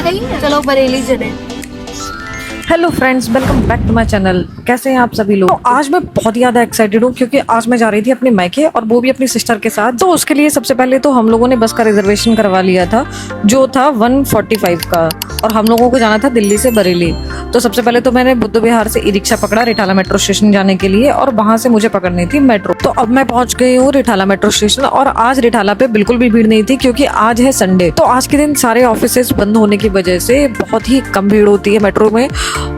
चलो बरेली चले। Hello friends, welcome back to my channel. कैसे हैं आप सभी लोग? तो आज मैं बहुत ज़्यादा एक्साइटेड हूँ क्योंकि आज मैं जा रही थी अपने मायके और वो भी अपनी सिस्टर के साथ। तो उसके लिए सबसे पहले तो हम लोगों ने बस का रिजर्वेशन करवा लिया था जो था 145 का, और हम लोगों को जाना था दिल्ली से बरेली। तो सबसे पहले तो मैंने बुद्ध विहार से ई रिक्शा पकड़ा रिठाला मेट्रो स्टेशन जाने के लिए, और वहां से मुझे पकड़नी थी मेट्रो। तो अब मैं पहुंच गई हूँ रिठाला मेट्रो स्टेशन, और आज रिठाला पे बिल्कुल भी भीड़ नहीं थी क्योंकि आज है संडे। तो आज के दिन सारे ऑफिसेस बंद होने की वजह से बहुत ही कम भीड़ होती है मेट्रो में,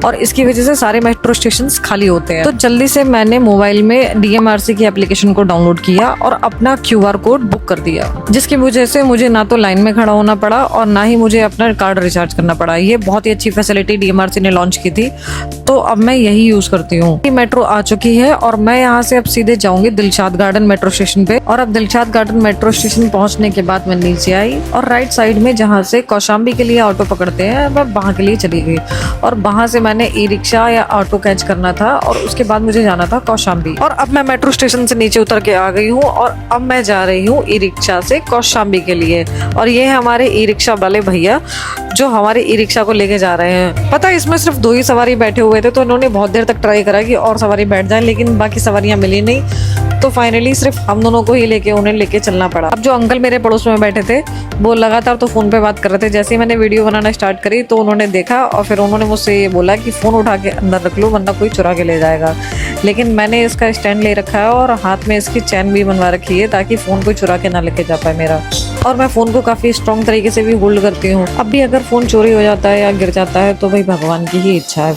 और इसकी वजह से सारे मेट्रो स्टेशन खाली होते हैं। तो जल्दी से मैंने मोबाइल में डीएमआरसी की एप्लीकेशन को डाउनलोड किया और अपना क्यूआर कोड बुक कर दिया, जिसकी वजह से मुझे ना तो लाइन में खड़ा होना पड़ा और ना ही मुझे अपना कार्ड रिचार्ज करना पड़ा। ये बहुत ही अच्छी फैसिलिटी डीएमआरसी ने लॉन्च की थी, तो अब मैं यही यूज करती हूँ। मेट्रो आ चुकी है और मैं यहाँ से अब सीधे जाऊंगी दिलशाद गार्डन मेट्रो स्टेशन पे। और अब दिलशाद गार्डन मेट्रो स्टेशन पहुंचने के बाद मैं नीचे आई और राइट साइड में जहाँ से कौशाम्बी के लिए ऑटो पकड़ते हैं, मैं वहाँ के लिए चली गई। और वहाँ से मैंने ई रिक्शा या ऑटो कैच करना था और उसके बाद मुझे जाना था कौशाम्बी। और अब मैं मेट्रो स्टेशन से नीचे उतर के आ गई हूँ और अब मैं जा रही हूँ ई रिक्शा से कौशाम्बी के लिए। और ये है हमारे ई रिक्शा वाले भैया जो हमारे ई रिक्शा को लेके जा रहे हैं। पता है इसमें सिर्फ 2 ही सवारी बैठे हुए थे, तो इन्होंने बहुत देर तक ट्राई करा कि और सवारी बैठ जाए, लेकिन बाकी सवारियां मिली नहीं। तो फाइनली सिर्फ हम दोनों को ही उन्हें लेके चलना पड़ा। अब जो अंकल मेरे पड़ोस में बैठे थे वो लगातार तो फोन पे बात कर रहे थे। जैसे ही मैंने वीडियो बनाना स्टार्ट करी तो उन्होंने देखा और फिर उन्होंने मुझसे ये बोला कि फोन उठा के अंदर रख लो वरना कोई चुरा के ले जाएगा। लेकिन मैंने इसका स्टैंड ले रखा है और हाथ में इसकी चैन भी बनवा रखी है ताकि फोन कोई चुरा के ना लेके जा पाए मेरा। और मैं फोन को काफी स्ट्रॉन्ग तरीके से भी होल्ड करती हूँ। अब भी अगर फोन चोरी हो जाता है या गिर जाता है तो भाई भगवान की ही इच्छा है।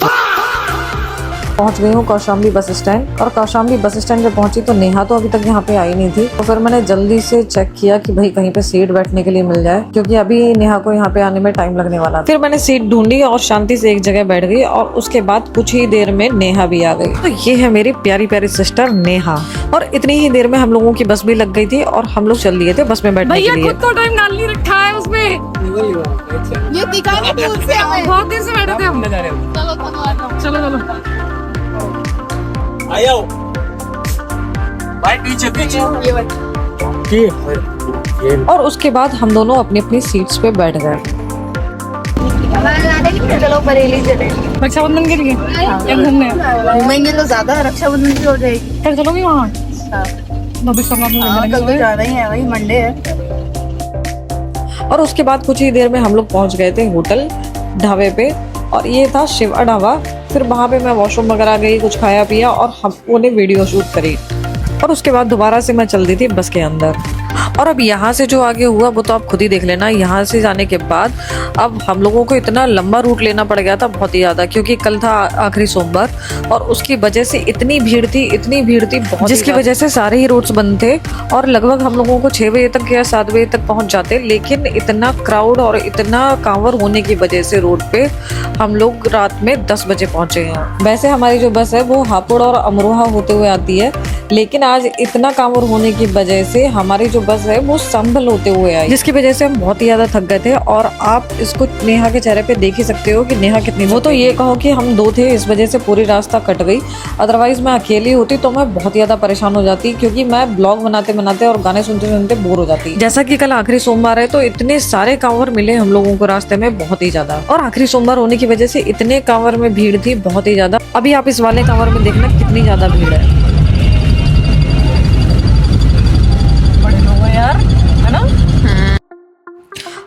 पहुंच गई हूँ कौशाम्बी बस स्टैंड, और कौशाम्बी बस स्टैंड पे पहुंची तो नेहा तो अभी तक यहाँ पे आई नहीं थी। तो फिर मैंने जल्दी से चेक किया कि भाई कहीं पे सीट बैठने के लिए मिल जाए, क्योंकि अभी नेहा को यहाँ पे आने में टाइम लगने वाला था। फिर मैंने सीट ढूंढी और शांति से एक जगह बैठ गई, और उसके बाद कुछ ही देर में नेहा भी आ गई। तो ये है मेरी प्यारी प्यारी सिस्टर नेहा। और इतनी ही देर में हम लोगों की बस भी लग गई थी और हम लोग चल लिए थे बस में बैठने के लिए। तो टाइम डाल नहीं रखा है उसमें, ये दिखाने दूर से हमें बहुत देर से बैठे थे हम। चलो चलो आयो भाई, पीछे पीछे। और उसके बाद हम दोनों अपनी अपनी सीट्स पे बैठ गए। चलो बरेली चले रक्षाबंधन के लिए घूमेंगे तो ज्यादा रक्षाबंधन की हो जाएगी। फिर चलोगी वहाँ कल तो जाना ही है, वही मंडे है। और उसके बाद कुछ ही देर में हम लोग पहुंच गए थे होटल ढाबे पे, और ये था शिवा ढाबा। फिर वहाँ पे मैं वॉशरूम वगैरह गई, कुछ खाया पिया और हम ने वीडियो शूट करी। और उसके बाद दोबारा से मैं चल दी थी बस के अंदर। और अब यहाँ से जो आगे हुआ वो तो आप खुद ही देख लेना। यहाँ से जाने के बाद अब हम लोगों को इतना लंबा रूट लेना पड़ गया था, बहुत ही ज़्यादा, क्योंकि कल था आखिरी सोमवार और उसकी वजह से इतनी भीड़ थी बहुत, जिसकी वजह से सारे ही रूट्स बंद थे। और लगभग हम लोगों को 6 बजे तक या 7 बजे तक पहुँच जाते, लेकिन इतना क्राउड और इतना कांवर होने की वजह से रोड पे हम लोग रात में 10 बजे पहुँचे हैं। वैसे हमारी जो बस है वो हापुड़ और अमरोहा होते हुए आती है, लेकिन आज इतना कांवर होने की वजह से हमारी जो बस है वो संभल होते हुए आई, जिसकी वजह से हम बहुत ही ज्यादा थक गए थे। और आप इसको नेहा के चेहरे पे देख ही सकते हो कि नेहा कितनी, वो तो ये कहो कि हम 2 थे, इस वजह से पूरी रास्ता कट गई। अदरवाइज मैं अकेली होती तो मैं बहुत ज्यादा परेशान हो जाती, क्योंकि मैं ब्लॉग बनाते बनाते और गाने सुनते सुनते बोर हो जाती। जैसा कि कल आखिरी सोमवार है तो इतने सारे कांवर मिले हम लोगों को रास्ते में, बहुत ही ज्यादा। और आखिरी सोमवार होने की वजह से इतने कांवर में भीड़ थी, बहुत ही ज्यादा। अभी आप इस वाले कांवर में देखना कितनी ज्यादा भीड़ है।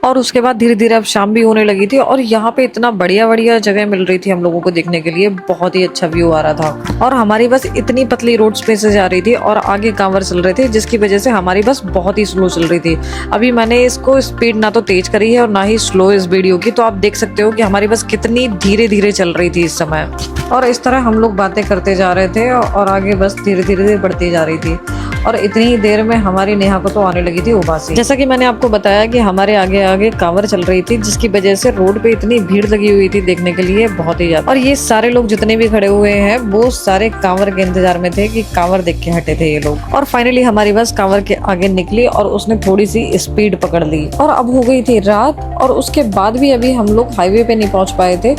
और उसके बाद धीरे धीरे अब शाम भी होने लगी थी, और यहाँ पे इतना बढ़िया बढ़िया जगह मिल रही थी हम लोगों को देखने के लिए, बहुत ही अच्छा व्यू आ रहा था। और हमारी बस इतनी पतली रोड्स पे से जा रही थी और आगे कांवर चल रहे थे, जिसकी वजह से हमारी बस बहुत ही स्लो चल रही थी। अभी मैंने इसको स्पीड ना तो तेज करी है और ना ही स्लो इस वीडियो की, तो आप देख सकते हो कि हमारी बस कितनी धीरे धीरे चल रही थी इस समय। और इस तरह हम लोग बातें करते जा रहे थे और आगे बस धीरे धीरे बढ़ती जा रही थी। और इतनी ही देर में हमारी नेहा को तो आने लगी थी उबासी। जैसा कि मैंने आपको बताया कि हमारे आगे आगे कांवर चल रही थी, जिसकी वजह से रोड पे इतनी भीड़ लगी हुई थी देखने के लिए, बहुत ही ज्यादा। और ये सारे लोग जितने भी खड़े हुए हैं वो सारे कांवर के इंतजार में थे कि कांवर देख के हटे थे ये लोग। और फाइनली हमारी बस कांवर के आगे निकली और उसने थोड़ी सी स्पीड पकड़ ली, और अब हो गई थी रात। और उसके बाद भी अभी हम लोग हाईवे पे नहीं पहुंच पाए थे,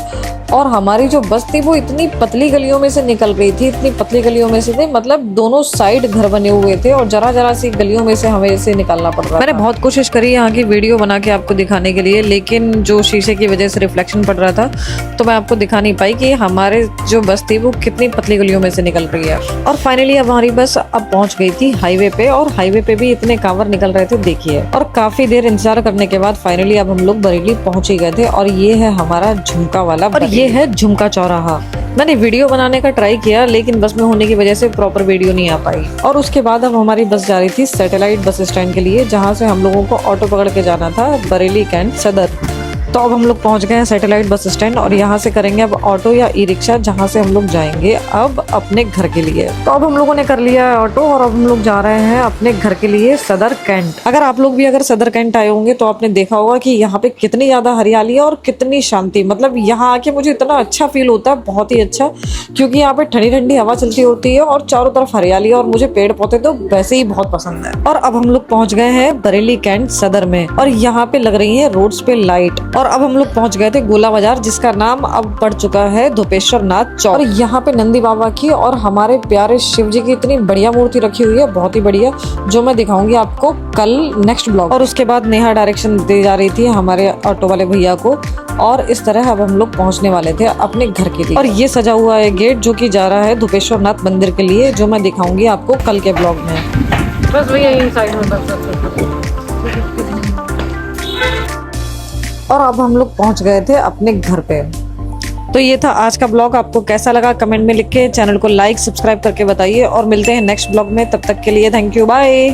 और हमारी जो बस थी वो इतनी पतली गलियों में से निकल रही थी, इतनी पतली गलियों में से थी, मतलब दोनों साइड घर बने हुए गए थे और जरा जरा सी गलियों में से हमें से निकलना पड़ रहा था। मैंने बहुत कोशिश करी यहाँ की वीडियो बना के आपको दिखाने के लिए, लेकिन जो शीशे की वजह से रिफ्लेक्शन पड़ रहा था तो मैं आपको दिखा नहीं पाई कि हमारे जो बस थी वो कितनी पतली गलियों में से निकल रही है। और फाइनली अब हमारी बस अब पहुंच गई थी हाईवे पे, और हाईवे पे भी इतने कांवर निकल रहे थे देखिए। और काफी देर इंतजार करने के बाद फाइनली अब हम लोग बरेली पहुंच ही गए थे। और ये है हमारा झुमका वाला, और ये है झुमका चौराहा। मैंने वीडियो बनाने का ट्राई किया लेकिन बस में होने की वजह से प्रॉपर वीडियो नहीं आ पाई। और उसके बाद अब हमारी बस जा रही थी सैटेलाइट बस स्टैंड के लिए, जहाँ से हम लोगों को ऑटो पकड़ के जाना था बरेली कैंट सदर। तो अब हम लोग पहुंच गए हैं सैटेलाइट बस स्टैंड, और यहाँ से करेंगे अब ऑटो या ई रिक्शा, जहाँ से हम लोग जाएंगे अब अपने घर के लिए। तो अब हम लोगों ने कर लिया है ऑटो और अब हम लोग जा रहे हैं अपने घर के लिए सदर कैंट। अगर आप लोग भी अगर सदर कैंट आए होंगे तो आपने देखा होगा कि यहाँ पे कितनी ज्यादा हरियाली है और कितनी शांति। मतलब यहाँ आके मुझे इतना अच्छा फील होता है, बहुत ही अच्छा, क्योंकि यहाँ पे ठंडी ठंडी हवा चलती होती है और चारों तरफ हरियाली है, और मुझे पेड़ पौधे तो वैसे ही बहुत पसंद है। और अब हम लोग पहुंच गए हैं बरेली कैंट सदर में, और यहाँ पे लग रही है रोड्स पे लाइट। और अब हम लोग पहुंच गए थे गोला बाजार, जिसका नाम अब पड़ चुका है धोपेश्वर नाथ चौक। और यहाँ पे नंदी बाबा की और हमारे प्यारे शिव जी की इतनी बढ़िया मूर्ति रखी हुई है, बहुत ही बढ़िया, जो मैं दिखाऊंगी आपको कल नेक्स्ट ब्लॉग। और उसके बाद नेहा डायरेक्शन दे जा रही थी हमारे ऑटो वाले भैया को, और इस तरह अब हम लोग पहुंचने वाले थे अपने घर के लिए। और ये सजा हुआ है गेट जो कि जा रहा है धोपेश्वर नाथ मंदिर के लिए, जो मैं दिखाऊंगी आपको कल के ब्लॉग में। बस भैया यही साइड में बस। और अब हम लोग पहुंच गए थे अपने घर पे। तो ये था आज का ब्लॉग। आपको कैसा लगा कमेंट में लिख के चैनल को लाइक सब्सक्राइब करके बताइए, और मिलते हैं नेक्स्ट ब्लॉग में। तब तक के लिए थैंक यू, बाय।